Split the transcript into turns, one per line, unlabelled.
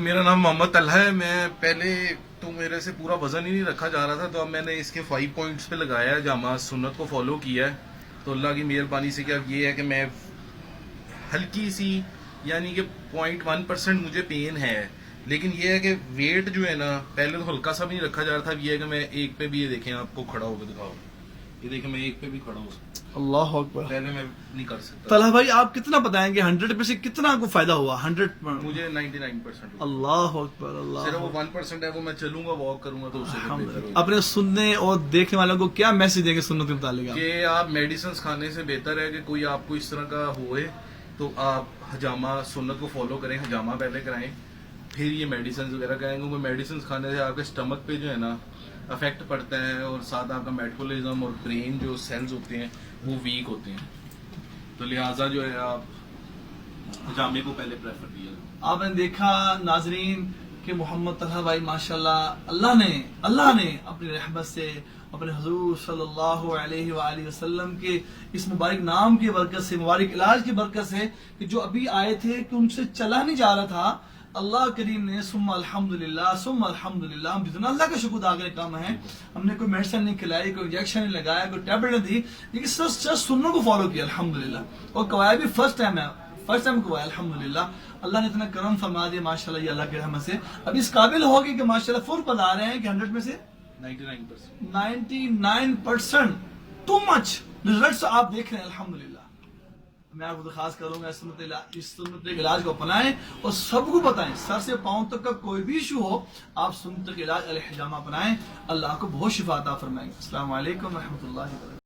میرا نام محمد طلحہ ہے. میں پہلے تو میرے سے پورا وزن ہی نہیں رکھا جا رہا تھا, تو اب میں نے اس کے 5 پوائنٹس پہ لگایا ہے, جامع سنت کو فالو کیا ہے. تو اللہ کی مہربانی سے کیا یہ ہے کہ میں ہلکی سی یعنی کہ 0.1% مجھے پین ہے, لیکن یہ ہے کہ ویٹ جو ہے نا پہلے تو ہلکا سا بھی نہیں رکھا جا رہا تھا. اب یہ ہے کہ میں ایک پہ بھی, یہ دیکھیں آپ کو کھڑا ہو کے دکھاؤ, یہ دیکھیں میں ایک پہ بھی کھڑا ہوں,
اللہ اکبر.
پہلے میں نہیں کر سکتا.
طلحہ بھائی آپ کتنا بتائیں گے 100 میں سے کتنا آپ کو فائدہ ہوا؟ 100
مجھے 99%.
اللہ اکبر. اللہ
صرف وہ 1% ہے, وہ میں چلوں گا, واک کروں گا تو اس سے بھی بہتر ہوگا.
اپنے سننے اور دیکھنے والوں کو کیا میسج دیں گے سنت کے متعلق؟
کہ آپ میڈیسنز کھانے سے بہتر ہے کہ کوئی آپ کو اس طرح کا ہوئے تو آپ حجامہ سنت کو فالو کریں, حجامہ پہلے کرائیں, پھر یہ میڈیسنز وغیرہ کریں. کیونکہ میڈیسنز کھانے سے آپ کے اسٹمک پہ جو ہے نا افیکٹ پڑتا ہے, اور ساتھ آپ کا میٹابولزم اور برین جو سیلز ہوتے ہیں وہ ویک ہوتے ہیں. تو لہٰذا جو ہے آپ حجامے کو پہلے پریفر کیا.
آپ نے دیکھا ناظرین کہ محمد طلحہ بھائی ماشاءاللہ اللہ نے اپنی رحمت سے اپنے حضور صلی اللہ علیہ وآلہ وسلم کے اس مبارک نام کی برکت سے, مبارک علاج کی برکت سے, کہ جو ابھی آئے تھے کہ ان سے چلا نہیں جا رہا تھا, اللہ کریم نے ثم الحمدللہ ہم جتنا اللہ کا شکر ادا کرے کام ہے. ہم نے کوئی میڈیسن نہیں کھلائی, کوئی انجیکشن نہیں لگایا, کوئی ٹیبلٹ نہیں دی, لیکن صرف سنوں کو فالو کیا الحمدللہ. اور کوایا بھی فرسٹ ٹائم کوایا الحمدللہ. اللہ نے اتنا کرم فرما دیا ماشاءاللہ, یہ اللہ کی رحمت سے اب اس قابل ہو گئے کہ ماشاءاللہ فل بتا رہے ہیں کہ 100 میں سے 99% ٹو مچ ریزلٹس آپ دیکھ رہے ہیں الحمدللہ. میں آپ کو درخواست کروں گا اس سنت کے علاج کو اپنائیں اور سب کو بتائیں. سر سے پاؤں تک کا کوئی بھی ایشو ہو, آپ سنت کے علاج الحجامہ اپنائیں. اللہ کو بہت شفا عطا فرمائیں. السلام علیکم ورحمۃ اللہ وبرکاتہ.